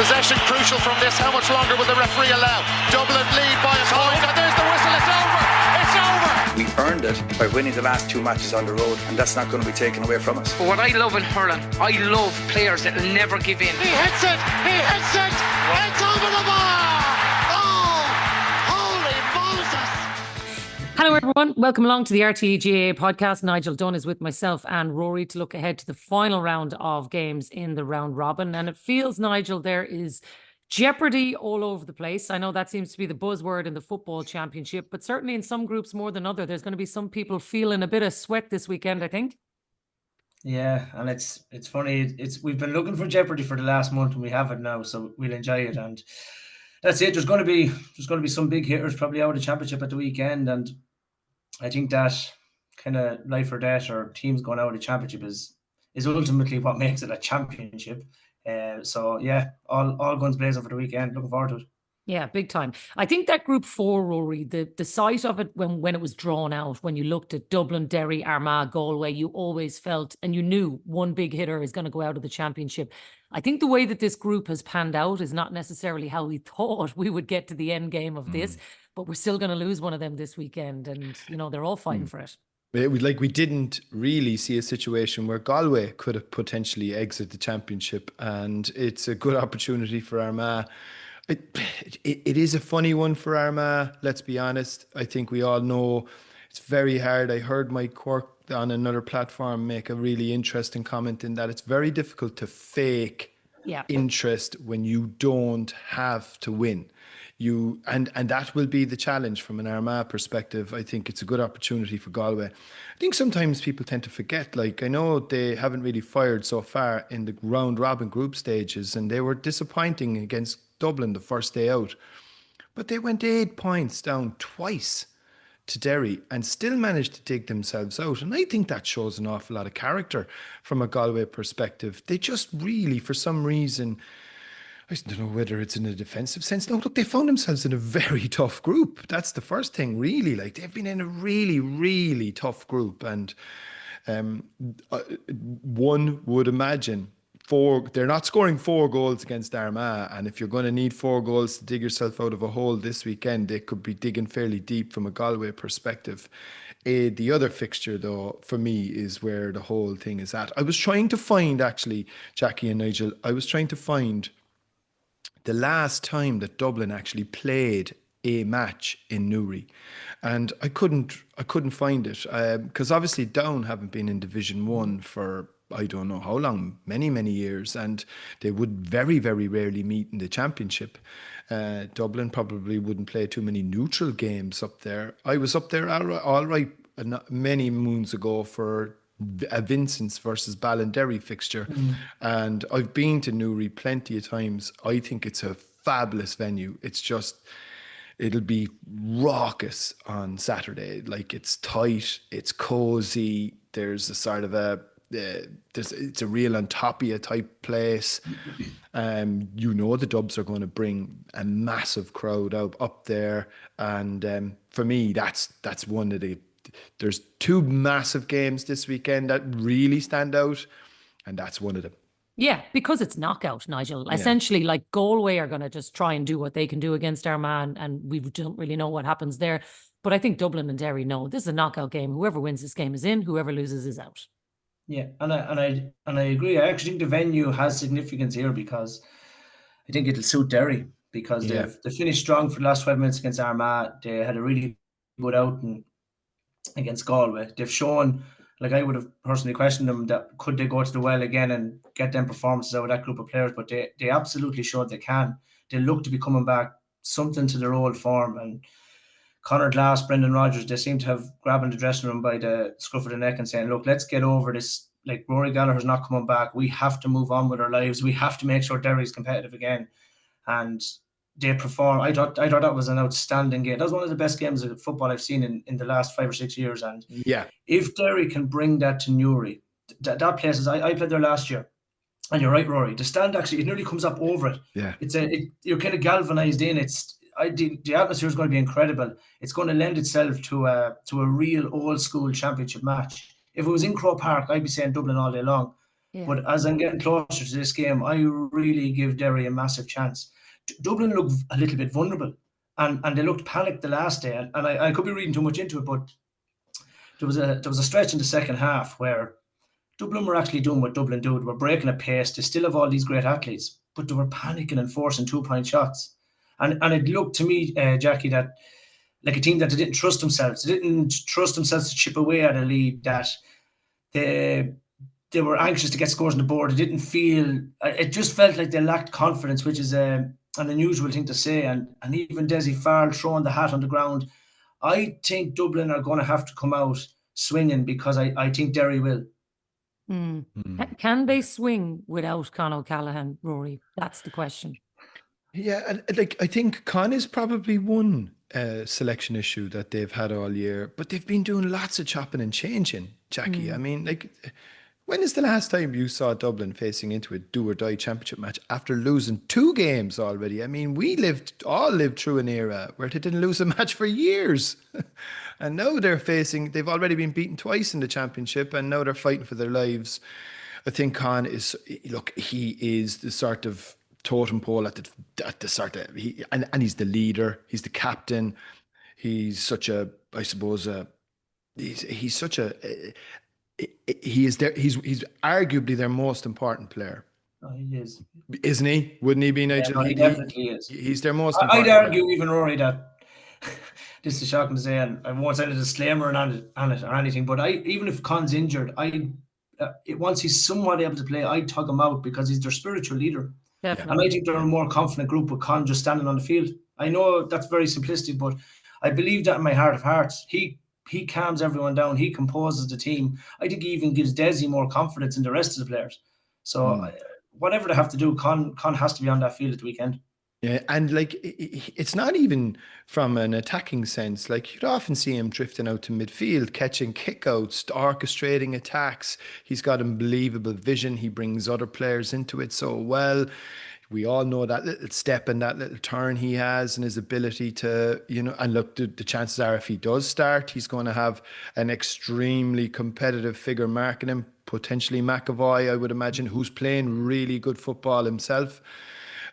Possession crucial from this. How much longer will the referee allow? Dublin lead by a point, and there's the whistle. It's over. It's over. We earned it by winning the last 2 matches on the road, and that's not going to be taken away from us. But what I love in hurling, I love players that will never give in. He hits it. It's over the bar. Oh, holy Moses. Hello everyone, welcome along to the RTÉ GAA Podcast. Nigel Dunne is with myself and Rory to look ahead to the final round of games in the round robin. And it feels, Nigel, there is jeopardy all over the place. I know that seems to be the buzzword in the football championship, but certainly in some groups more than others, there's going to be some people feeling a bit of sweat this weekend, I think. Yeah, and it's funny. We've been looking for jeopardy for the last month, and we have it now, so we'll enjoy it. And that's it. There's going to be some big hitters probably out of the championship at the weekend, and I think that kind of life or death or teams going out of the championship is ultimately what makes it a championship. So yeah, all guns blazing for the weekend. Looking forward to it. Yeah, big time. I think that group 4, Rory, the sight of it when it was drawn out, when you looked at Dublin, Derry, Armagh, Galway, you always felt and you knew one big hitter is going to go out of the championship. I think the way that this group has panned out is not necessarily how we thought we would get to the end game of this, but we're still going to lose one of them this weekend, and you know they're all fighting for it. We didn't really see a situation where Galway could have potentially exited the championship, and it's a good opportunity for Armagh. It is a funny one for Armagh, let's be honest. I think we all know it's very hard. I heard Mike Cork on another platform make a really interesting comment in that it's very difficult to fake interest when you don't have to win. And that will be the challenge from an Armagh perspective. I think it's a good opportunity for Galway. I think sometimes people tend to forget, I know they haven't really fired so far in the round robin group stages, and they were disappointing against Dublin the first day out, but they went 8 points down twice to Derry and still managed to dig themselves out. And I think that shows an awful lot of character from a Galway perspective. They just really, for some reason, I don't know whether it's in a defensive sense. No, look, they found themselves in a very tough group. That's the first thing, really. They've been in a really, really tough group. And one would imagine they're not scoring 4 goals against Armagh, and if you're going to need 4 goals to dig yourself out of a hole this weekend, they could be digging fairly deep from a Galway perspective. The other fixture, though, for me, is where the whole thing is at. I was trying to find, actually, Jacqui and Nigel, the last time that Dublin actually played a match in Newry, and I couldn't find it because obviously Down haven't been in Division 1 for I don't know how long, many years, and they would very, very rarely meet in the championship. Dublin probably wouldn't play too many neutral games up there. I was up there all right many moons ago for a Vincent's versus Ballinderry fixture, and I've been to Newry plenty of times. I think it's a fabulous venue. It's just, it'll be raucous on Saturday. It's tight, it's cozy. There's a sort of it's a real Antopia type place. The Dubs are going to bring a massive crowd up there, and for me, that's one of the. There's 2 massive games this weekend that really stand out, and that's one of them. Yeah, because it's knockout, Nigel. Essentially, Galway are going to just try and do what they can do against Armagh, and we don't really know what happens there. But I think Dublin and Derry know this is a knockout game. Whoever wins this game is in. Whoever loses is out. Yeah, and I agree. I actually think the venue has significance here because I think it'll suit Derry because they finished strong for the last 12 minutes against Armagh. They had a really good outing against Galway. They've shown, I would have personally questioned them that could they go to the well again and get them performances out of that group of players, but they absolutely showed they can. They look to be coming back something to their old form, and Conor Glass, Brendan Rodgers, they seem to have grabbing the dressing room by the scruff of the neck and saying, look, let's get over this. Rory Gallagher's not coming back. We have to move on with our lives. We have to make sure Derry's competitive again. And they perform. I thought that was an outstanding game. That was one of the best games of football I've seen in the last 5 or 6 years. And if Derry can bring that to Newry, that place is, I played there last year. And you're right, Rory. The stand actually, it nearly comes up over it. Yeah. You're kind of galvanized in. The atmosphere is going to be incredible. It's going to lend itself to a real old school championship match. If it was in Croke Park, I'd be saying Dublin all day long. Yeah. But as I'm getting closer to this game, I really give Derry a massive chance. Dublin looked a little bit vulnerable, and they looked panicked the last day. And I could be reading too much into it, but there was a stretch in the second half where Dublin were actually doing what Dublin do. They were breaking a pace. They still have all these great athletes, but they were panicking and forcing 2-point shots. And it looked to me, Jacqui, that like a team that they didn't trust themselves. They didn't trust themselves to chip away at a lead, that they were anxious to get scores on the board. It didn't feel, it just felt like they lacked confidence, which is an unusual thing to say. And even Desi Farrell throwing the hat on the ground. I think Dublin are going to have to come out swinging, because I think Derry will. Can they swing without Con O'Callaghan, Rory? That's the question. Yeah, and like I think Con is probably one selection issue that they've had all year, but they've been doing lots of chopping and changing, Jacqui. I mean, like, when is the last time you saw Dublin facing into a do-or-die championship match after losing 2 games already? I mean, we all lived through an era where they didn't lose a match for years. And now they've already been beaten twice in the championship, and now they're fighting for their lives. I think Con is, look, he is the sort of totem pole at the sort of, and he's the leader, he's the captain. He's such a, I suppose, he's such a, he is there. He's arguably their most important player. Oh, he is, isn't he? Wouldn't he be, Nigel? Yeah, no, he definitely is. He's their most. I'd argue player. Even Rory, that this is shocking to say, and I won't say a disclaimer on it or anything. But even if Con's injured, once he's somewhat able to play, I'd tug him out, because he's their spiritual leader. Definitely. And I think they're a more confident group with Con just standing on the field. I know that's very simplistic, but I believe that in my heart of hearts. He calms everyone down. He composes the team. I think he even gives Desi more confidence in the rest of the players. So whatever they have to do, Con has to be on that field at the weekend. Yeah, and like, it's not even from an attacking sense. Like, you'd often see him drifting out to midfield, catching kickouts, orchestrating attacks. He's got unbelievable vision. He brings other players into it so well. We all know that little step and that little turn he has, and his ability to, and look, the chances are if he does start, he's going to have an extremely competitive figure marking him, potentially McAvoy, I would imagine, who's playing really good football himself.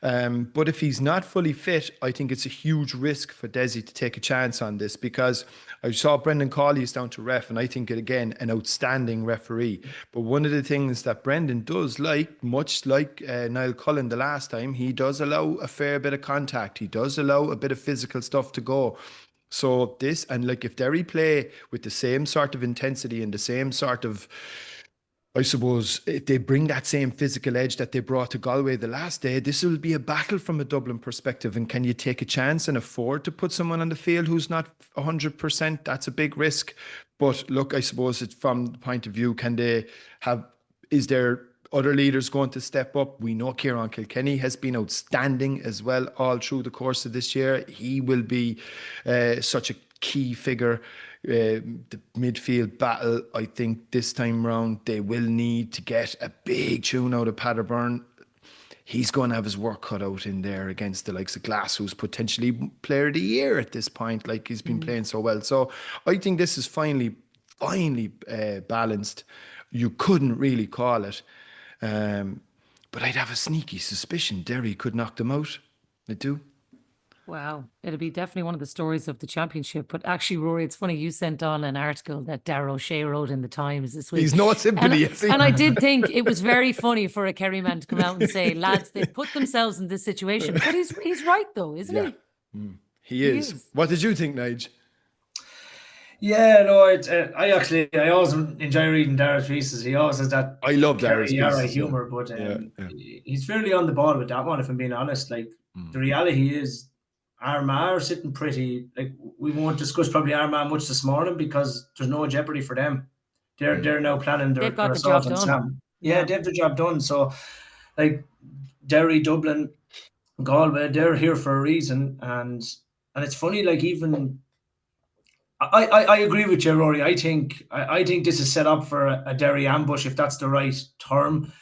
But if he's not fully fit, I think it's a huge risk for Desi to take a chance on this, because I saw Brendan Cawley is down to ref, and I think it, again, an outstanding referee. But one of the things that Brendan does, much like Niall Cullen the last time, he does allow a fair bit of contact. He does allow a bit of physical stuff to go. So this, and like, if Derry play with the same sort of intensity and the same sort of, I suppose, if they bring that same physical edge that they brought to Galway the last day, this will be a battle from a Dublin perspective. And can you take a chance and afford to put someone on the field who's not 100%? That's a big risk. But look, I suppose it's from the point of view, is there other leaders going to step up? We know Kieran Kilkenny has been outstanding as well all through the course of this year. He will be such a key figure. The midfield battle, I think this time round they will need to get a big tune out of Paderborn. He's going to have his work cut out in there against the likes of Glass, who's potentially player of the year at this point. Like, he's been playing so well. So I think this is finally balanced. You couldn't really call it, but I'd have a sneaky suspicion Derry could knock them out. I do. Wow, it'll be definitely one of the stories of the championship. But actually, Rory, it's funny, you sent on an article that Darragh O'Shea wrote in the Times this week. He's no sympathy, is he? And I did think it was very funny for a Kerry man to come out and say, lads, they've put themselves in this situation. But he's right, though, isn't he? He is. What did you think, Nigel? Yeah, no, I always enjoy reading Darragh's pieces. He always has that. I love Darragh's pieces. Humour, but he's fairly on the ball with that one, if I'm being honest. Like, the reality is, Armagh are sitting pretty. Like, we won't discuss probably Armagh much this morning, because there's no jeopardy for them. They're now planning their assault on Sam. Yeah, they have the job done. So, like, Derry, Dublin, Galway, they're here for a reason. And it's funny, like, even I agree with you, Rory. I think this is set up for a Derry ambush, if that's the right term.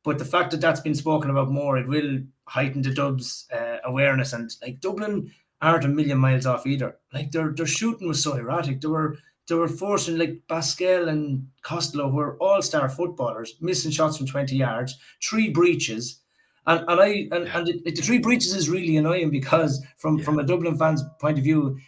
But the fact that that's been spoken about more, it will heighten the Dubs' awareness. And like, Dublin aren't a million miles off either. Like, their shooting was so erratic. They were they were forcing like Pascal and Costello, who are all-star footballers, missing shots from 20 yards, 3 breaches. And the 3 breaches is really annoying because from a Dublin fan's point of view,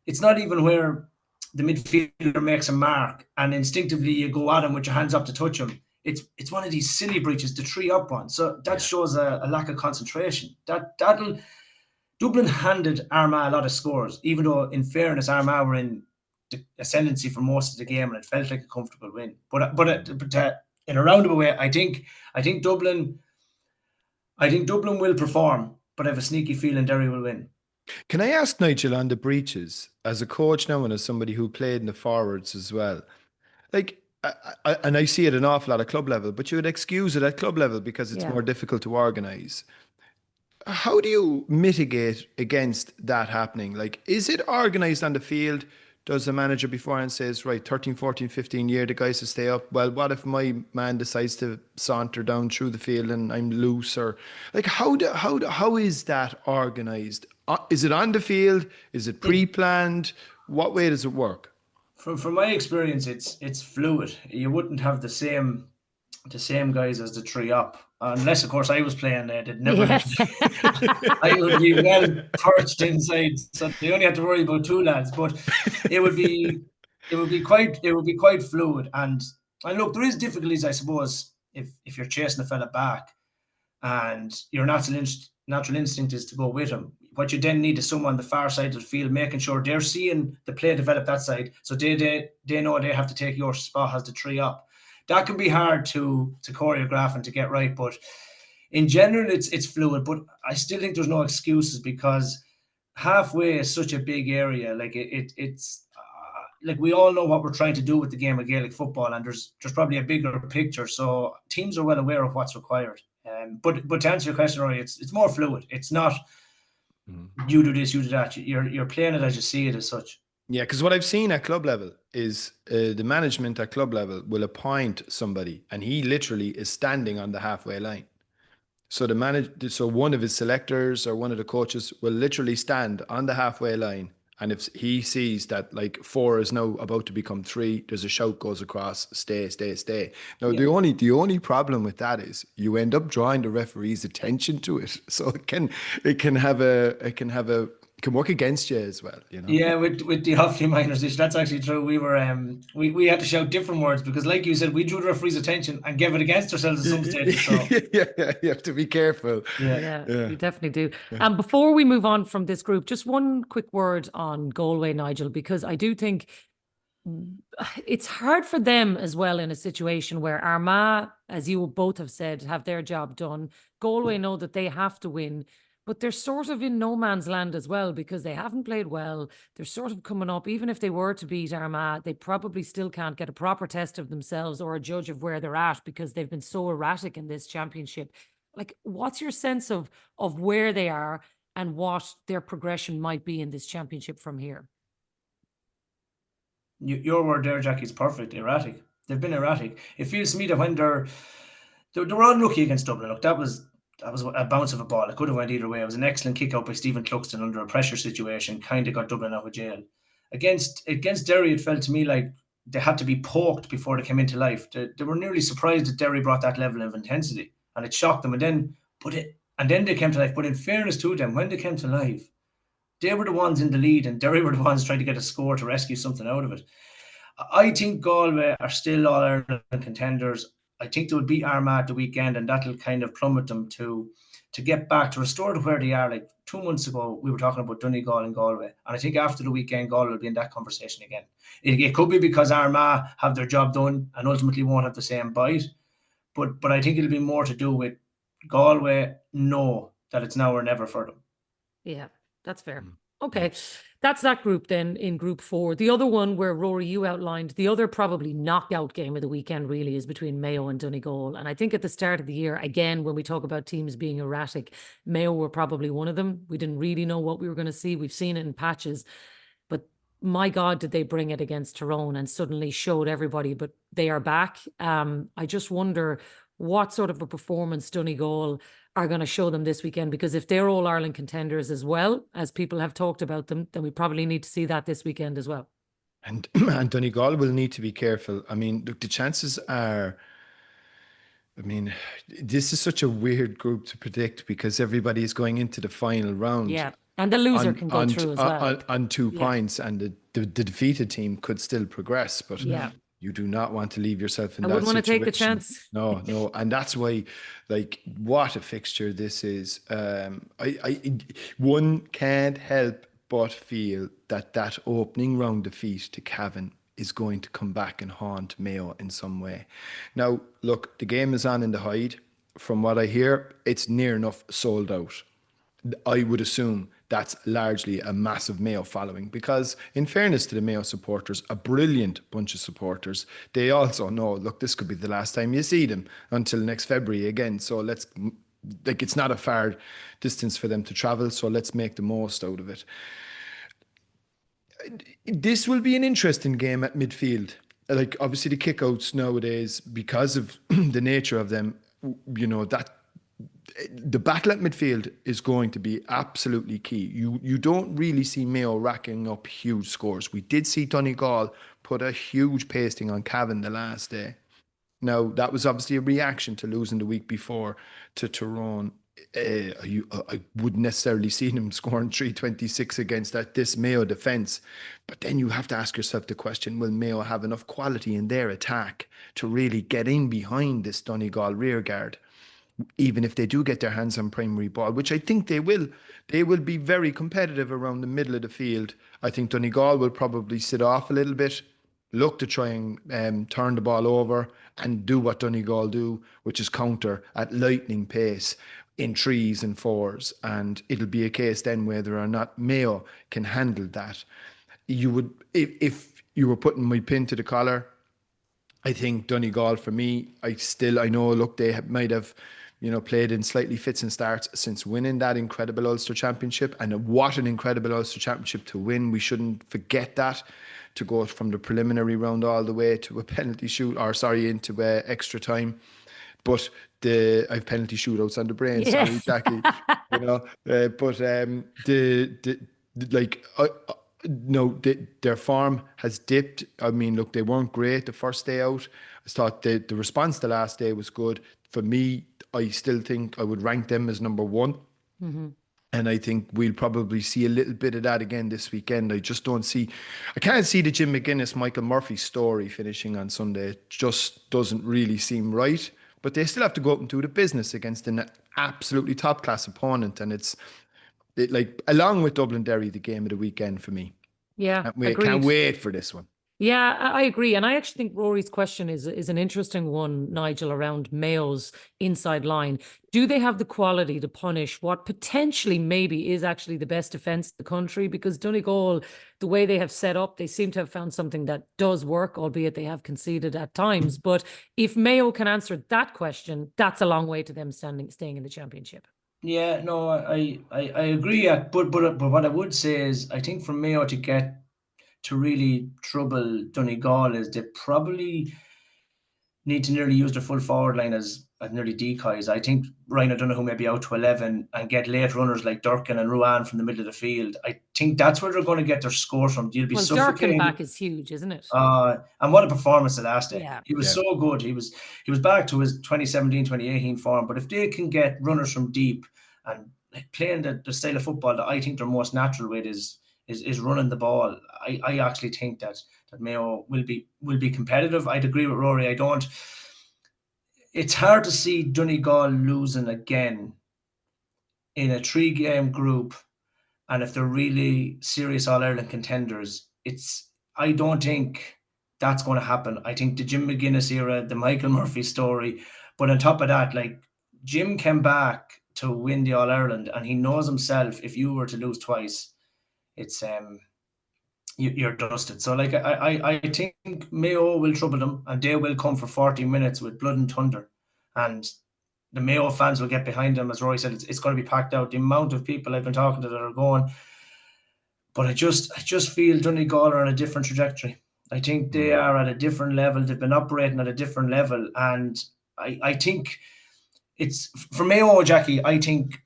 it's not even where the midfielder makes a mark and instinctively you go at him with your hands up to touch him. It's one of these silly breaches, the 3 up one. So that shows a lack of concentration. Dublin handed Armagh a lot of scores, even though in fairness Armagh were in the ascendancy for most of the game and it felt like a comfortable win. But in a roundabout way, I think Dublin will perform, but I have a sneaky feeling Derry will win. Can I ask, Nigel, on the breaches, as a coach now and as somebody who played in the forwards as well, like, and I see it an awful lot at club level, but you would excuse it at club level because it's more difficult to organise. How do you mitigate against that happening? Like, is it organised on the field? Does the manager beforehand says, right, 13, 14, 15 year, the guys will stay up? Well, what if my man decides to saunter down through the field and I'm loose? Or like, how is that organised? Is it on the field? Is it pre-planned? What way does it work? From my experience, it's fluid. You wouldn't have the same guys as the 3 up, unless of course I was playing there. I would be well perched inside, so they only had to worry about 2 lads. But it would be quite fluid. And look, there is difficulties, I suppose, if you're chasing a fella back, and your natural instinct is to go with him. What you then need is someone on the far side of the field, making sure they're seeing the play develop that side, so they know they have to take your spot as the 3 up. That can be hard to choreograph and to get right, but in general, it's fluid. But I still think there's no excuses because halfway is such a big area. Like it's like we all know what we're trying to do with the game of Gaelic football, and there's probably a bigger picture. So teams are well aware of what's required. But to answer your question, Rory, it's more fluid. It's not you do this, you do that. You're playing it as you see it as such. Yeah, because what I've seen at club level is the management at club level will appoint somebody and he literally is standing on the halfway line. So so one of his selectors or one of the coaches will literally stand on the halfway line, and if he sees that like 4 is now about to become 3, there's a shout goes across, stay. Now the only problem with that is you end up drawing the referee's attention to it, so it can work against you as well, you know. Yeah, with the Offaly minors issue, that's actually true. We were we had to shout different words because, like you said, we drew the referee's attention and gave it against ourselves at some stage. So. yeah, you have to be careful. Yeah, you definitely do. And before we move on from this group, just one quick word on Galway, Nigel, because I do think it's hard for them as well in a situation where Armagh, as you both have said, have their job done. Galway know that they have to win. But they're sort of in no man's land as well because they haven't played well. They're sort of coming up. Even if they were to beat Armagh, they probably still can't get a proper test of themselves or a judge of where they're at because they've been so erratic in this championship. Like, what's your sense of where they are and what their progression might be in this championship from here? Your word there, Jacqui, is perfect. Erratic. They've been erratic. It feels to me that when they were unlucky against Dublin. Look, that was a bounce of a ball. It could have went either way. It was an excellent kick out by Stephen Cluxton under a pressure situation. Kind of got Dublin out of jail. Against Derry, it felt to me like they had to be poked before they came into life. They were nearly surprised that Derry brought that level of intensity, and it shocked them. And then they came to life. But in fairness to them, when they came to life, they were the ones in the lead, and Derry were the ones trying to get a score to rescue something out of it. I think Galway are still All-Ireland contenders. I think they would beat Armagh at the weekend, and that'll kind of plummet them to get back, to restore to where they are. Like 2 months ago, we were talking about Donegal and Galway, and I think after the weekend, Galway will be in that conversation again. It could be because Armagh have their job done and ultimately won't have the same bite, but I think it'll be more to do with Galway know that it's now or never for them. Yeah, that's fair. Okay, that's that group then in Group 4. The other one where, Rory, you outlined, the other probably knockout game of the weekend really is between Mayo and Donegal. And I think at the start of the year, again, when we talk about teams being erratic, Mayo were probably one of them. We didn't really know what we were going to see. We've seen it in patches. But my God, did they bring it against Tyrone and suddenly showed everybody, but they are back. I just wonder what sort of a performance Donegal are going to show them this weekend, because if they're all Ireland contenders as well, as people have talked about them, then we probably need to see that this weekend as well. And and Donegal will need to be careful. I mean, look, the chances are, I mean, this is such a weird group to predict because everybody is going into the final round. Yeah. And the loser can go through as well. On 2 Yeah. points, and the defeated team could still progress. But Yeah. you do not want to leave yourself in I that wouldn't want to take the situation. chance. No. And that's why, like, what a fixture this is. One can't help but feel that opening round defeat to Cavan is going to come back and haunt Mayo in some way. Now, look, the game is on in the Hyde. From what I hear, it's near enough sold out. I would assume that's largely a massive Mayo following because, in fairness to the Mayo supporters, a brilliant bunch of supporters, they also know, look, this could be the last time you see them until next February again. So it's not a far distance for them to travel. So let's make the most out of it. This will be an interesting game at midfield. Like, obviously the kickouts nowadays, because of the nature of them, that the battle at midfield is going to be absolutely key. You don't really see Mayo racking up huge scores. We did see Donegal put a huge pasting on Cavan the last day. Now, that was obviously a reaction to losing the week before to Tyrone. I wouldn't necessarily see him scoring 326 against this Mayo defence. But then you have to ask yourself the question, will Mayo have enough quality in their attack to really get in behind this Donegal rearguard? Even if they do get their hands on primary ball, which I think they will be very competitive around the middle of the field. I think Donegal will probably sit off a little bit, look to try and turn the ball over and do what Donegal do, which is counter at lightning pace in 3s and 4s. And it'll be a case then whether or not Mayo can handle that. You would, if you were putting my pin to the collar, I think Donegal, for me, I know, look, they might have, played in slightly fits and starts since winning that incredible Ulster Championship. And what an incredible Ulster Championship to win. We shouldn't forget that, to go from the preliminary round all the way to a penalty shoot, into extra time. But I've penalty shootouts on the brain. Yeah. Sorry, Jacqui. Their form has dipped. I mean, look, they weren't great the first day out. I thought the response the last day was good. For me, I still think I would rank them as number one. Mm-hmm. And I think we'll probably see a little bit of that again this weekend. I can't see the Jim McGuinness, Michael Murphy story finishing on Sunday. It just doesn't really seem right. But they still have to go out and do the business against an absolutely top class opponent. And it's along with Dublin Derry, the game of the weekend for me. Yeah, can't wait for this one. Yeah, I agree. And I actually think Rory's question is an interesting one, Nigel, around Mayo's inside line. Do they have the quality to punish what potentially maybe is actually the best defence in the country? Because Donegal, the way they have set up, they seem to have found something that does work, albeit they have conceded at times. But if Mayo can answer that question, that's a long way to them staying in the championship. Yeah, no, I agree. But what I would say is, I think for Mayo to really trouble Donegal is they probably need to nearly use their full forward line as nearly decoys. I think Ryan O'Donoghue may be out to 11 and get late runners like Durkin and Ruan from the middle of the field. I think that's where they're going to get their score from. You'll be Durkin back is huge, isn't it? And what a performance the last day. Yeah. He was so good. He was back to his 2017-2018 form. But if they can get runners from deep and playing the style of football that I think their most natural with is running the ball, I actually think that Mayo will be competitive. I'd agree with Rory. It's hard to see Donegal losing again in a 3-game group, and if they're really serious All-Ireland contenders, I don't think that's going to happen. I think the Jim McGuinness era, the Michael Murphy story, but on top of that, like, Jim came back to win the All-Ireland, and he knows himself, if you were to lose twice, it's you're dusted. So like I think Mayo will trouble them, and they will come for 40 minutes with blood and thunder, and the Mayo fans will get behind them. As Rory said, it's going to be packed out. The amount of people I've been talking to that are going, but I just feel Donegal are on a different trajectory. I think they are at a different level. They've been operating at a different level, and I think it's for Mayo, Jacqui. I think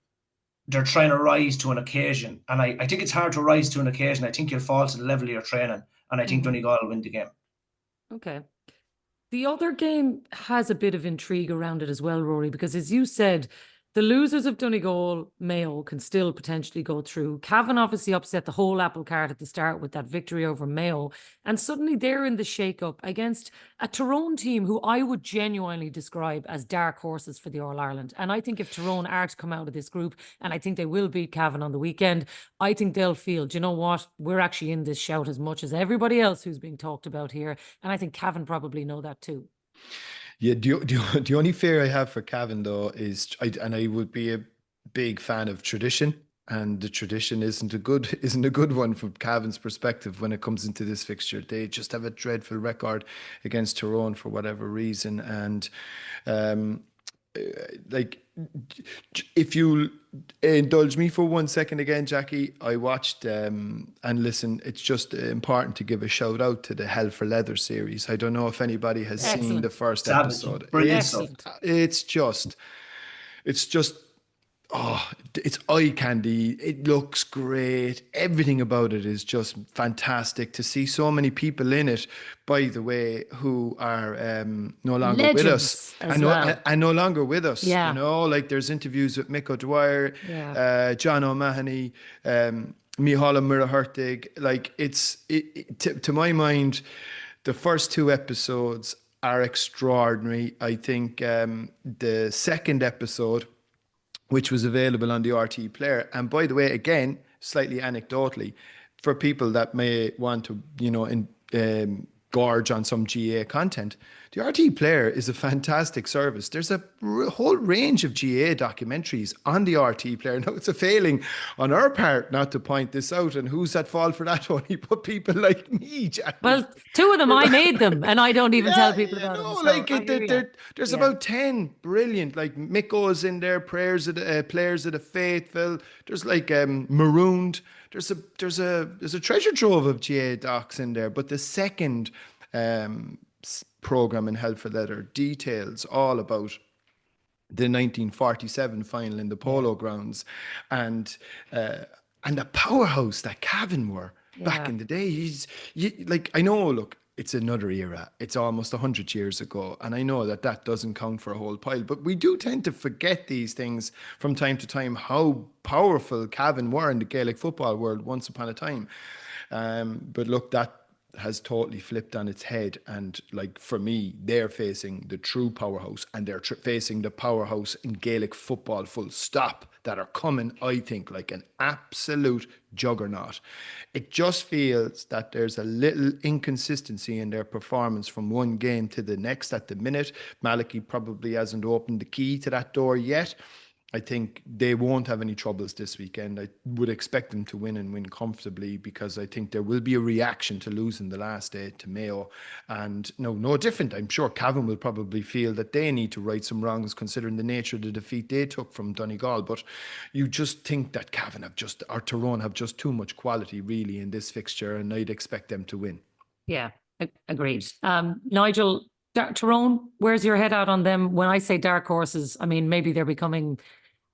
they're trying to rise to an occasion. And I think it's hard to rise to an occasion. I think you'll fall to the level of your training. and I think Donegal will win the game. Okay. The other game has a bit of intrigue around it as well, Rory, because as you said, the losers of Donegal, Mayo, can still potentially go through. Cavan obviously upset the whole apple cart at the start with that victory over Mayo. And suddenly they're in the shake-up against a Tyrone team who I would genuinely describe as dark horses for the All-Ireland. And I think if Tyrone are to come out of this group, and I think they will beat Cavan on the weekend, I think they'll feel, do you know what? We're actually in this shout as much as everybody else who's being talked about here. And I think Cavan probably know that too. Yeah, the only fear I have for Cavan though is, I would be a big fan of tradition, and the tradition isn't a good one from Cavan's perspective when it comes into this fixture. They just have a dreadful record against Tyrone for whatever reason, and if you indulge me for 1 second again, Jacqui, I watched and listen, it's just important to give a shout out to the Hell for Leather series. I don't know if anybody has seen the first episode. It's just it's eye candy. It looks great. Everything about it is just fantastic. To see so many people in it, by the way, who are no longer with us. And no longer with us. Yeah. You know, like there's interviews with Mick O'Dwyer, John O'Mahony, Micheál Murray. Like to my mind, the first 2 episodes are extraordinary. I think the second episode, which was available on the RTÉ player. And by the way, again, slightly anecdotally, for people that may want to, gorge on some GAA content, the RTÉ player is a fantastic service. There's a whole range of GAA documentaries on the RTÉ player. Now, it's a failing on our part not to point this out, and who's at fault for that one? But people like me, Jacqui. Well, 2 of them, I made them, and I don't even tell people about them. There's about 10 brilliant, like Miko's in there, Players of the Faithful. There's like Marooned. There's a treasure trove of GAA docs in there. But the second program in Hell for Leather details all about the 1947 final in the Polo Grounds, and the powerhouse that Cavan were back in the day. I know, look, it's another era. It's almost 100 years ago, and I know that doesn't count for a whole pile, but we do tend to forget these things from time to time, how powerful Cavan were in the Gaelic football world once upon a time. But look, that has totally flipped on its head, and like for me, they're facing the true powerhouse, and they're facing the powerhouse in Gaelic football full stop, that are coming, I think, like an absolute juggernaut. It just feels that there's a little inconsistency in their performance from one game to the next at the minute. Malachy probably hasn't opened the key to that door yet. I think they won't have any troubles this weekend. I would expect them to win and win comfortably, because I think there will be a reaction to losing the last day to Mayo. And no different. I'm sure Cavan will probably feel that they need to right some wrongs, considering the nature of the defeat they took from Donegal. But you just think that Tyrone have just too much quality really in this fixture, and I'd expect them to win. Yeah, agreed. Nigel, Tyrone, where's your head out on them? When I say dark horses, I mean, maybe they're becoming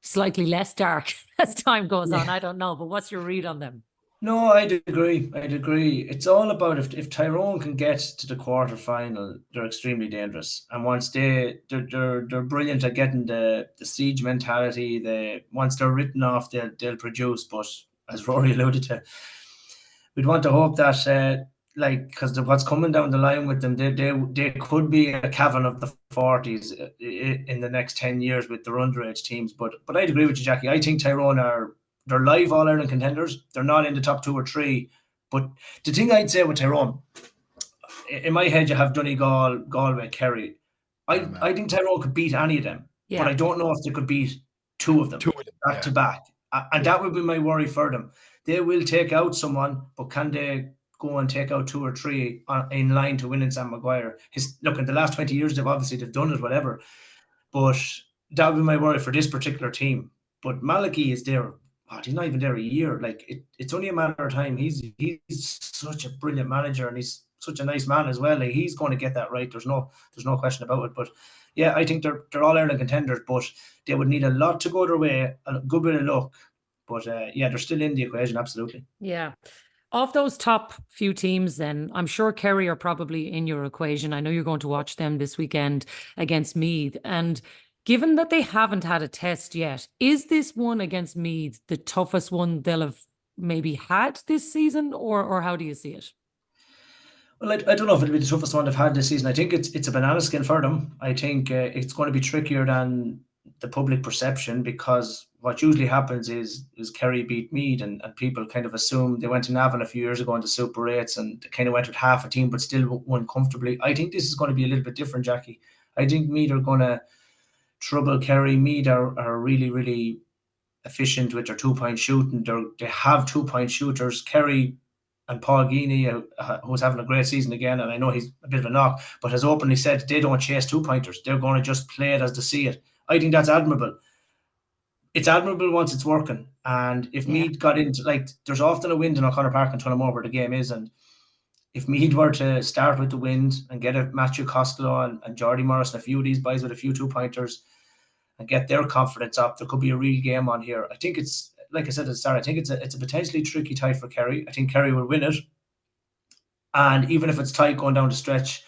slightly less dark as time goes on. I don't know, but what's your read on them? No, I'd agree. It's all about if Tyrone can get to the quarter final, they're extremely dangerous. And once they're brilliant at getting the siege mentality. Once they're written off, they'll produce. But as Rory alluded to, we'd want to hope that because what's coming down the line with them, they could be a Cavan of the 40s in the next 10 years with their underage teams. But I'd agree with you, Jacqui. I think Tyrone they're live All-Ireland contenders. They're not in the top 2 or 3. But the thing I'd say with Tyrone, in my head, you have Donegal, Galway, Kerry. I think Tyrone could beat any of them. Yeah. But I don't know if they could beat 2 of them back to back. And that would be my worry for them. They will take out someone, but can they go and take out 2 or 3 in line to win in Sam Maguire? Look, in the last 20 years, they've done it, whatever. But that would be my worry for this particular team. But Malachy is there. He's not even there a year. Like it's only a matter of time. He's such a brilliant manager, and he's such a nice man as well. Like, he's going to get that right. There's no question about it. But yeah, I think they're all Ireland contenders, but they would need a lot to go their way, a good bit of luck. But yeah, they're still in the equation, absolutely. Yeah. Of those top few teams, then, I'm sure Kerry are probably in your equation. I know you're going to watch them this weekend against Meath. And given that they haven't had a test yet, is this one against Meath the toughest one they'll have maybe had this season, or how do you see it? Well, I don't know if it'll be the toughest one they've had this season. I think it's a banana skin for them. I think it's going to be trickier than the public perception, because what usually happens is Kerry beat Meath, and people kind of assume they went to Navan a few years ago into Super 8s and they kind of went with half a team but still won comfortably. I think this is going to be a little bit different, Jacqui. I think Meath are going to trouble Kerry. Meath are really, really efficient with their 2-point shooting. They have 2-point shooters. Kerry and Paul Geaney, who's having a great season again, and I know he's a bit of a knock, but has openly said they don't chase 2-pointers. They're going to just play it as they see it. I think that's admirable. It's admirable once it's working. And if Meath got into, like, there's often a wind in O'Connor Park and Tullamore where the game is, and if Meath were to start with the wind and get a Matthew Costello and Jordy Morris and a few of these boys with a few 2-pointers and get their confidence up, there could be a real game on here. I think it's, like I said at the start, I think it's a potentially tricky tie for Kerry. I think Kerry will win it. And even if it's tight going down the stretch,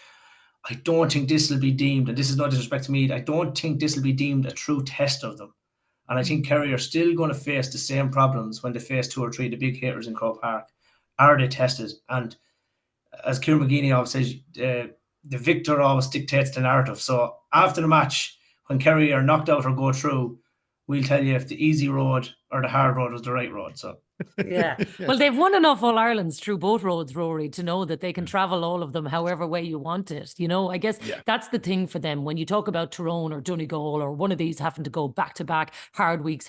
I don't think this will be deemed, and this is no disrespect to Meath, I don't think this will be deemed a true test of them. And I think Kerry are still going to face the same problems when they face 2 or 3 of the big hitters in Croke Park. Are they tested? And as Kieran McGeeney always says, the victor always dictates the narrative. So after the match, when Kerry are knocked out or go through, we'll tell you if the easy road or the hard road was the right road. So yeah. Well, they've won enough All-Irelands through both roads, Rory, to know that they can travel all of them however way you want it. You know, I guess that's the thing for them. When you talk about Tyrone or Donegal or one of these having to go back to back, hard weeks,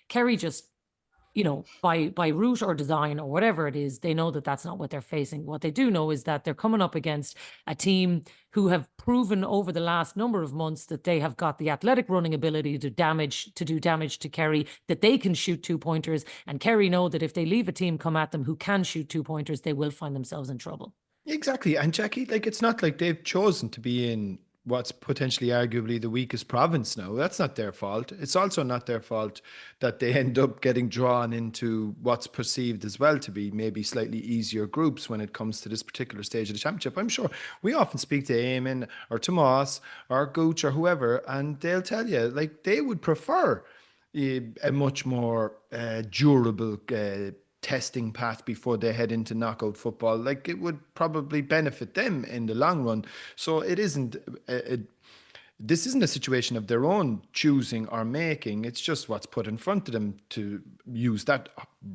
Kerry just, you know, by route or design or whatever it is, they know that that's not what they're facing. What they do know is that they're coming up against a team who have proven over the last number of months that they have got the athletic running ability to do damage to Kerry, that they can shoot 2-pointers, and Kerry know that if they leave a team come at them who can shoot 2-pointers, they will find themselves in trouble. Exactly. And Jacqui, like, it's not like they've chosen to be in what's potentially arguably the weakest province now. That's not their fault. It's also not their fault that they end up getting drawn into what's perceived as well to be maybe slightly easier groups when it comes to this particular stage of the championship. I'm sure we often speak to Eamon or Tomas or Gooch or whoever, and they'll tell you, like, they would prefer a much more durable testing path before they head into knockout football. Like, it would probably benefit them in the long run. So it isn't this isn't a situation of their own choosing or making. It's just what's put in front of them, to use that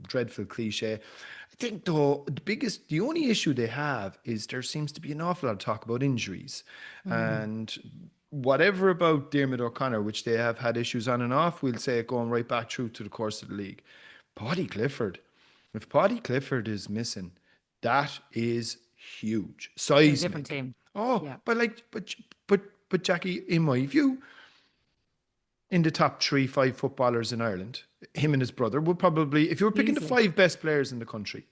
dreadful cliche. I think, though, the only issue they have is there seems to be an awful lot of talk about injuries. And whatever about Diarmuid O'Connor, which they have had issues on and off, we'll say it going right back through to the course of the league. Paddy Clifford. If Paddy Clifford is missing, that is huge. Seismic. Different team. Oh, yeah. But Jacqui, in my view, in the top 3-5 footballers in Ireland, him and his brother would probably, if you were picking the 5 best players in the country,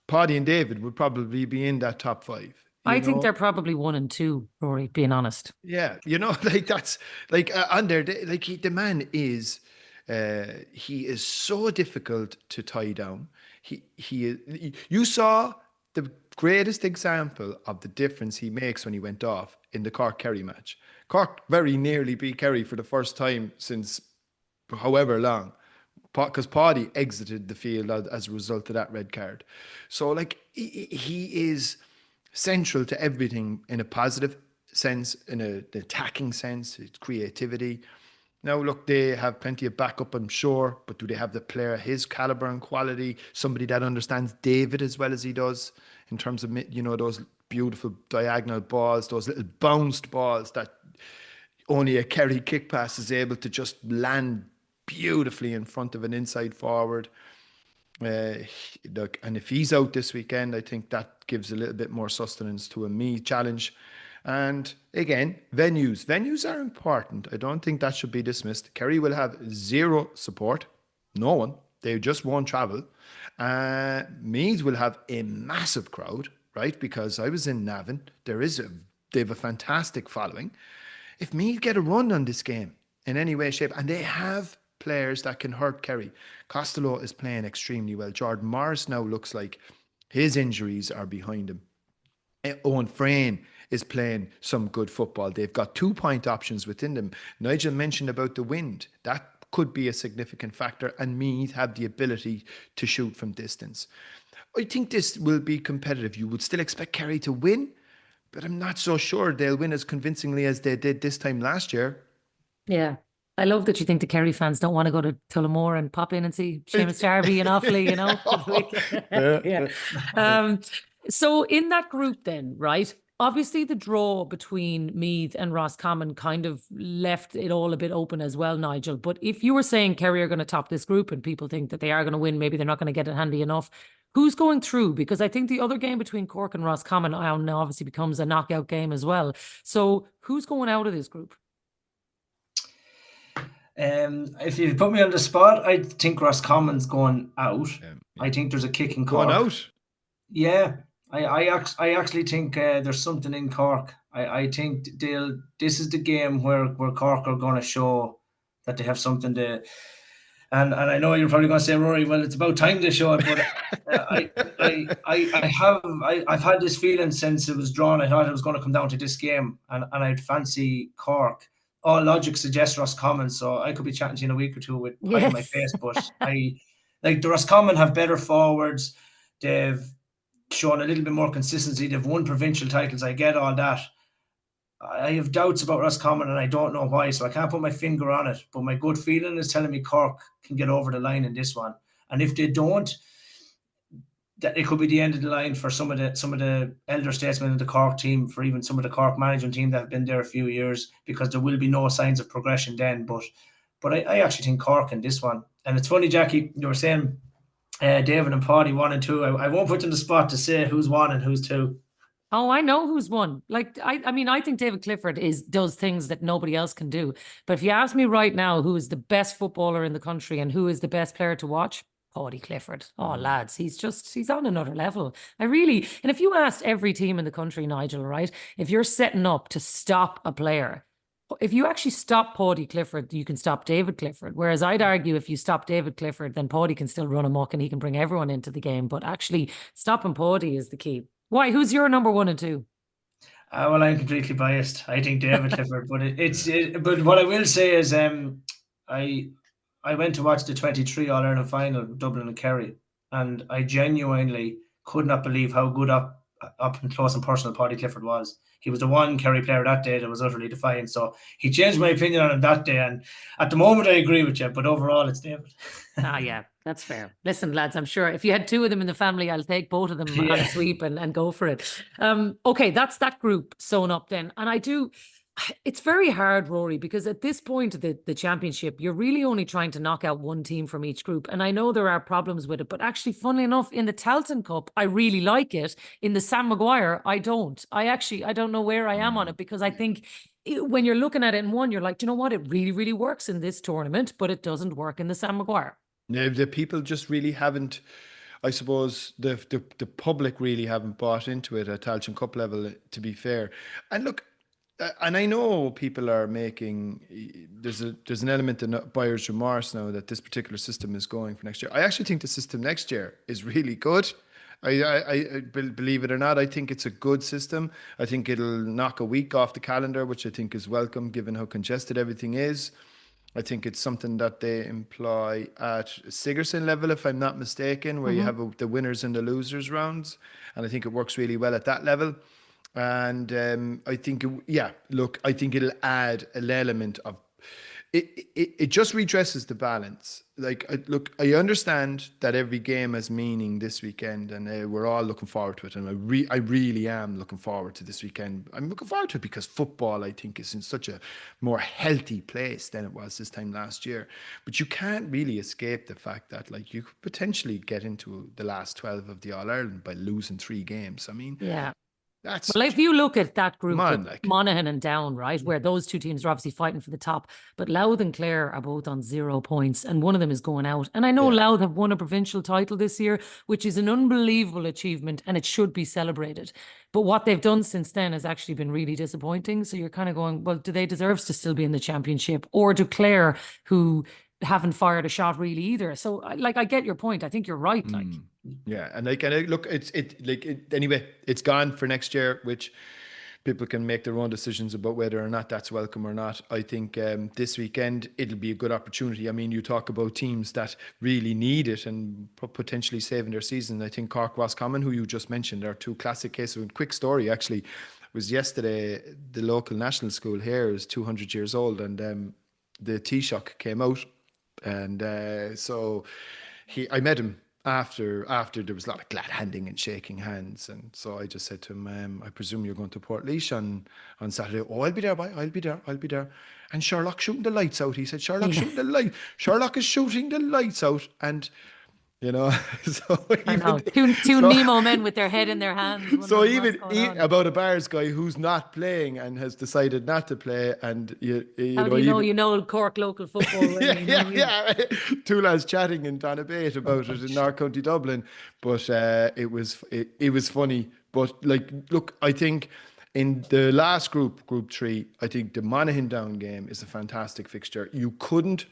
Paddy and David would probably be in that top 5. I think they're probably 1 and 2, Rory, being honest. Yeah, you know, like, that's like on there, like, the man is. He is so difficult to tie down. You saw the greatest example of the difference he makes when he went off in the Cork-Kerry match. Cork very nearly beat Kerry for the first time since however long, because Paddy exited the field as a result of that red card. So, like, he is central to everything in a positive sense, in an attacking sense, it's creativity. Now, look, they have plenty of backup, I'm sure, but do they have the player his caliber and quality? Somebody that understands David as well as he does, in terms of, you know, those beautiful diagonal balls, those little bounced balls that only a Kerry kick pass is able to just land beautifully in front of an inside forward. Look, and if he's out this weekend, I think that gives a little bit more sustenance to a Meath challenge. And again, venues are important. I don't think that should be dismissed. Kerry will have zero support, no one. They just won't travel. Meath will have a massive crowd, right? Because I was in Navan. They have a fantastic following. If Meath get a run on this game in any way, shape, and they have players that can hurt Kerry. Costello is playing extremely well. Jordan Morris now looks like his injuries are behind him. Owen Frayne is playing some good football. They've got 2-point options within them. Nigel mentioned about the wind. That could be a significant factor, and Meath have the ability to shoot from distance. I think this will be competitive. You would still expect Kerry to win, but I'm not so sure they'll win as convincingly as they did this time last year. Yeah. I love that you think the Kerry fans don't want to go to Tullamore and pop in and see Seamus Darby and Offaly, you know? Yeah. So in that group then, right, obviously the draw between Meath and Roscommon kind of left it all a bit open as well, Nigel. But if you were saying Kerry are going to top this group and people think that they are going to win, maybe they're not going to get it handy enough, who's going through? Because I think the other game between Cork and Roscommon now obviously becomes a knockout game as well. So who's going out of this group? If you put me on the spot, I think Roscommon's going out. I think there's a kick in Cork. Going out? Yeah. I actually think there's something in Cork. I think this is the game where Cork are going to show that they have something to. And I know you're probably going to say, Rory, well, it's about time they show it. But I've had this feeling since it was drawn. I thought it was going to come down to this game, and I'd fancy Cork. All logic suggests Roscommon, so I could be chatting to you in a week or two with pie in my face. But the Roscommon have better forwards. They've shown a little bit more consistency. They've won provincial titles. I get all that. I have doubts about Roscommon, and I don't know why, so I can't put my finger on it. But my gut feeling is telling me Cork can get over the line in this one. And if they don't, that it could be the end of the line for some of the elder statesmen in the Cork team, for even some of the Cork management team that have been there a few years, because there will be no signs of progression then. But I actually think Cork in this one. And it's funny, Jacqui, you were saying David and Paddy 1 and 2. I won't put you in the spot to say who's 1 and who's 2. Oh, I know who's 1. Like, I mean, I think David Clifford does things that nobody else can do. But if you ask me right now who is the best footballer in the country and who is the best player to watch, Paddy Clifford. Oh, lads, he's on another level. And if you asked every team in the country, Nigel, right, if you're setting up to stop a player, if you actually stop Paddy Clifford, you can stop David Clifford. Whereas I'd argue if you stop David Clifford, then Paddy can still run amok and he can bring everyone into the game. But actually stopping Paddy is the key. Why? Who's your number 1 and 2? Well, I'm completely biased. I think David Clifford, but what I will say is, I went to watch the 23 All-Ireland final, Dublin and Kerry, and I genuinely could not believe how good up and close and personal Paddy Clifford was. He was the one Kerry player that day that was utterly defiant. So he changed my opinion on him that day. And at the moment, I agree with you, but overall, it's David. Yeah, that's fair. Listen, lads, I'm sure if you had 2 of them in the family, I'll take both of them on a sweep and go for it. Okay, that's that group sewn up then. And it's very hard, Rory, because at this point of the championship, you're really only trying to knock out one team from each group. And I know there are problems with it, but actually, funnily enough, in the Tailteann Cup, I really like it. In the Sam Maguire, I don't. I don't know where I am on it, because I think when you're looking at it in one, you're like, do you know what? It really, really works in this tournament, but it doesn't work in the Sam Maguire. Yeah, the people just really haven't, I suppose the public really haven't bought into it at Tailteann Cup level, to be fair. And look, and I know people are making, there's an element in buyer's remorse now that this particular system is going for next year. I actually think the system next year is really good. I believe it or not, I think it's a good system. I think it'll knock a week off the calendar, which I think is welcome given how congested everything is. I think it's something that they employ at Sigerson level, if I'm not mistaken, where you have the winners and the losers rounds. And I think it works really well at that level. And I think, I think it'll add an element of, it just redresses the balance. Like, I understand that every game has meaning this weekend, and we're all looking forward to it. And I really am looking forward to this weekend. I'm looking forward to it because football, I think, is in such a more healthy place than it was this time last year. But you can't really escape the fact that, like, you could potentially get into the last 12 of the All-Ireland by losing 3 games. I mean, yeah. Well, if you look at that group, Monaghan and Down, right, Mm-hmm. where those 2 teams are obviously fighting for the top, but Louth and Clare are both on 0 points, and one of them is going out. And I know Louth have won a provincial title this year, which is an unbelievable achievement, and it should be celebrated. But what they've done since then has actually been really disappointing. So you're kind of going, well, do they deserve to still be in the championship? Or do Clare, who haven't fired a shot really either. So like, I get your point. I think you're right. Like, yeah, and like, and look, anyway, it's gone for next year, which people can make their own decisions about whether or not that's welcome or not. I think this weekend it'll be a good opportunity. I mean, you talk about teams that really need it and potentially saving their season. I think Cork Roscommon, who you just mentioned, are two classic cases. A quick story actually was yesterday. The local national school here is 200 years old, and the Taoiseach came out, and so I met him after there was a lot of glad handing and shaking hands, and so I just said to him, I presume you're going to Portlaoise on Saturday. Oh, I'll be there, boy. I'll be there. And Sherlock shooting the lights out. He said, Sherlock is shooting the lights out, and you know, so I know two Nemo men with their head in their hands. So even about a Bars guy who's not playing and has decided not to play, and you know Cork local football. Yeah. Two lads chatting in Donabate about it in North County Dublin, but it was funny. But like, look, I think in the last group 3, I think the Monaghan Down game is a fantastic fixture. You couldn't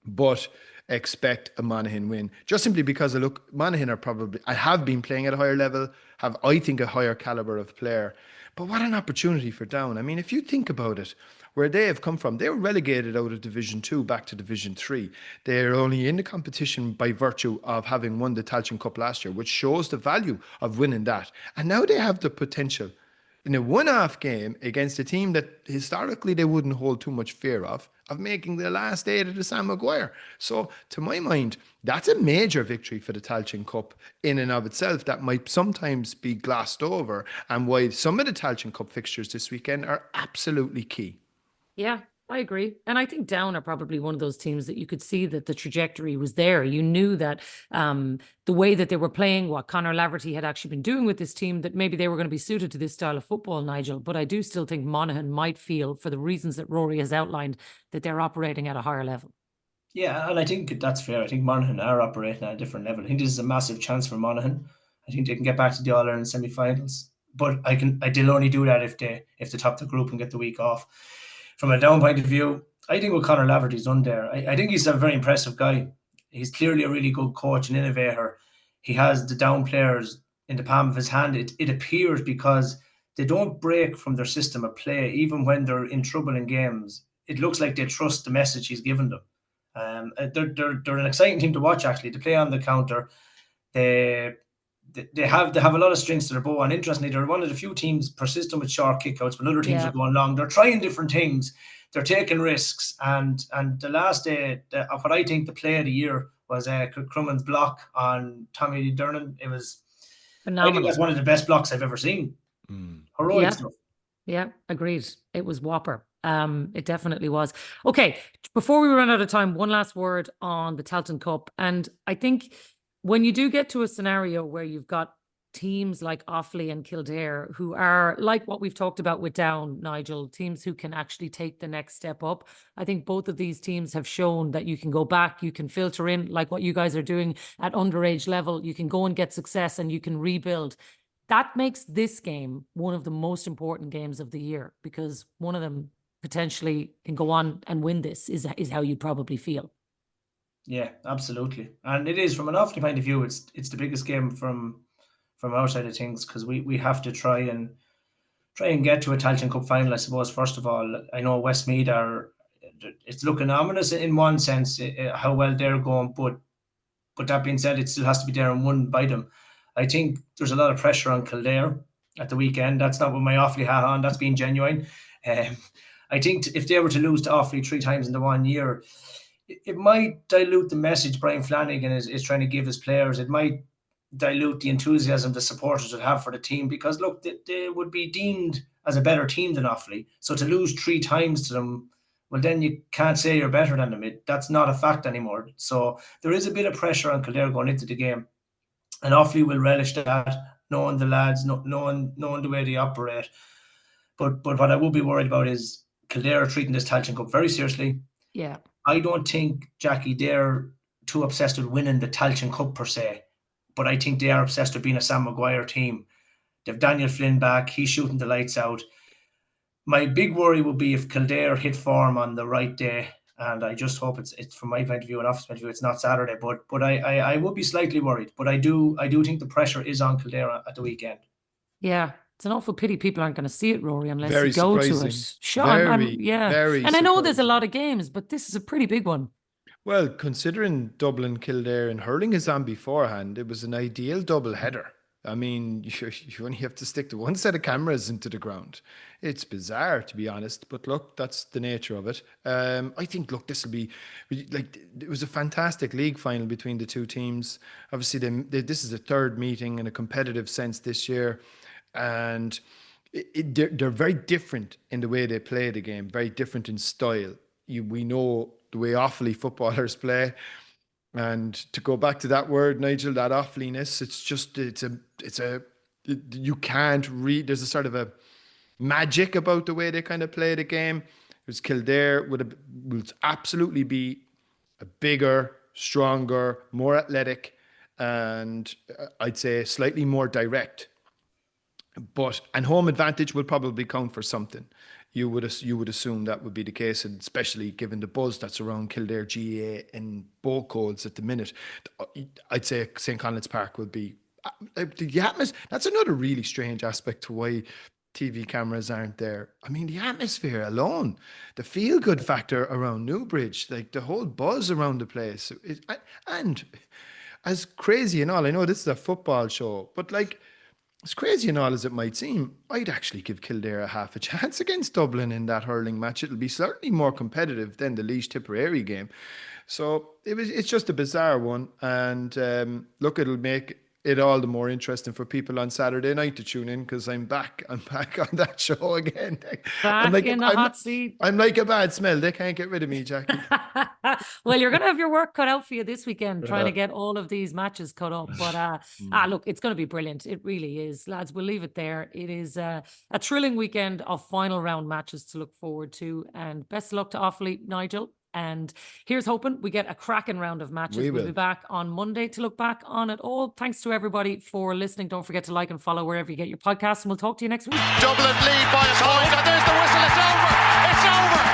but expect a Monaghan win, just simply because Monaghan are probably, I have been playing at a higher level, have, I think, a higher caliber of player. But what an opportunity for Down. I mean, if you think about it, where they have come from, they were relegated out of Division 2 back to Division 3. They're only in the competition by virtue of having won the Tailteann Cup last year, which shows the value of winning that. And now they have the potential in a one-off game against a team that historically they wouldn't hold too much fear of making the last 8 of the Sam Maguire. So to my mind, that's a major victory for the Tailteann Cup in and of itself that might sometimes be glossed over, and why some of the Tailteann Cup fixtures this weekend are absolutely key. Yeah, I agree. And I think Down are probably one of those teams that you could see that the trajectory was there. You knew that the way that they were playing, what Conor Laverty had actually been doing with this team, that maybe they were going to be suited to this style of football, Nigel. But I do still think Monaghan might feel, for the reasons that Rory has outlined, that they're operating at a higher level. Yeah, and I think that's fair. I think Monaghan are operating at a different level. I think this is a massive chance for Monaghan. I think they can get back to the All-Ireland semi-finals. But they'll only do that if they top the group and get the week off. From a Down point of view, I think what Conor Laverty's done there, I think he's a very impressive guy. He's clearly a really good coach and innovator. He has the Down players in the palm of his hand. It appears, because they don't break from their system of play, even when they're in trouble in games. It looks like they trust the message he's given them. They're an exciting team to watch, actually, to play on the counter. They have a lot of strings to their bow, and interestingly, they're one of the few teams persistent with short kickouts when other teams are going long. They're trying different things, they're taking risks, and the last day of what I think the play of the year was Crummon's block on Tommy Durnan. It was phenomenal. I think that's one of the best blocks I've ever seen. Heroic stuff. Yeah, agreed. It was whopper. It definitely was. Okay, before we run out of time, one last word on the Tailteann Cup. And I think when you do get to a scenario where you've got teams like Offaly and Kildare, who are like what we've talked about with Down, Nigel, teams who can actually take the next step up. I think both of these teams have shown that you can go back, you can filter in, like what you guys are doing at underage level. You can go and get success and you can rebuild. That makes this game one of the most important games of the year, because one of them potentially can go on and win this, is how you probably feel. Yeah, absolutely. And it is, from an Offaly point of view, it's the biggest game from our side of things, because we have to try and get to a Tailteann Cup final, I suppose. First of all, I know Westmeath it's looking ominous in one sense, how well they're going, but that being said, it still has to be there and won by them. I think there's a lot of pressure on Kildare at the weekend. That's not with my Offaly hat on, that's being genuine. I think if they were to lose to Offaly 3 times in the 1 year, it might dilute the message Brian Flanagan is trying to give his players. It might dilute the enthusiasm the supporters would have for the team, because look, they would be deemed as a better team than Offaly. So to lose 3 times to them, well, then you can't say you're better than them. That's not a fact anymore. So there is a bit of pressure on Kildare going into the game, and Offaly will relish that, knowing the lads, knowing the way they operate. But what I would be worried about is Kildare are treating this Tailteann Cup very seriously. Yeah. I don't think, Jacqui, they're too obsessed with winning the Tailteann Cup per se, but I think they are obsessed with being a Sam Maguire team. They've Daniel Flynn back, he's shooting the lights out. My big worry would be if Kildare hit form on the right day And I just hope it's from my point of view and office point of view, it's not Saturday. But I would be slightly worried. But I do think the pressure is on Kildare at the weekend. Yeah. It's an awful pity people aren't going to see it, Rory, unless Very you go surprising. to it. Sure, Very and I know there's a surprising. lot of games, but this is a pretty big one. Well, considering Dublin, Kildare and hurling is on beforehand, it was an ideal double header. I mean, you only have to stick to one set of cameras into the ground. It's bizarre, to be honest, but look, that's the nature of it. I think, look, this will be like, it was a fantastic league final between the two teams. Obviously, this is a third meeting in a competitive sense this year, and they're very different in the way they play the game, very different in style. We know the way Offaly footballers play. And to go back to that word, Nigel, that awfuliness, you can't read, there's a sort of a magic about the way they kind of play the game. Because Kildare will absolutely be a bigger, stronger, more athletic, and I'd say slightly more direct. And home advantage will probably count for something. You would assume that would be the case, and especially given the buzz that's around Kildare GAA and both codes at the minute. I'd say St. Conleth's Park would be the atmosphere. That's another really strange aspect to why TV cameras aren't there. I mean, the atmosphere alone, the feel-good factor around Newbridge, like the whole buzz around the place. And as crazy and all, I know this is a football show, but like, as crazy and all as it might seem, I'd actually give Kildare a half a chance against Dublin in that hurling match. It'll be certainly more competitive than the Laois-Tipperary game. So it's just a bizarre one. And look, it'll make it all the more interesting for people on Saturday night to tune in, because I'm back on that show again. Back in the hot seat. I'm like a bad smell. They can't get rid of me, Jacqui. Well, you're going to have your work cut out for you this weekend, trying to get all of these matches cut up. But look, it's going to be brilliant. It really is. Lads, we'll leave it there. It is a thrilling weekend of final round matches to look forward to. And best of luck to Offaly, Nigel. And here's hoping we get a cracking round of matches. We'll be back on Monday to look back on it all. Thanks to everybody for listening. Don't forget to like and follow wherever you get your podcasts, and we'll talk to you next week. Dublin lead by a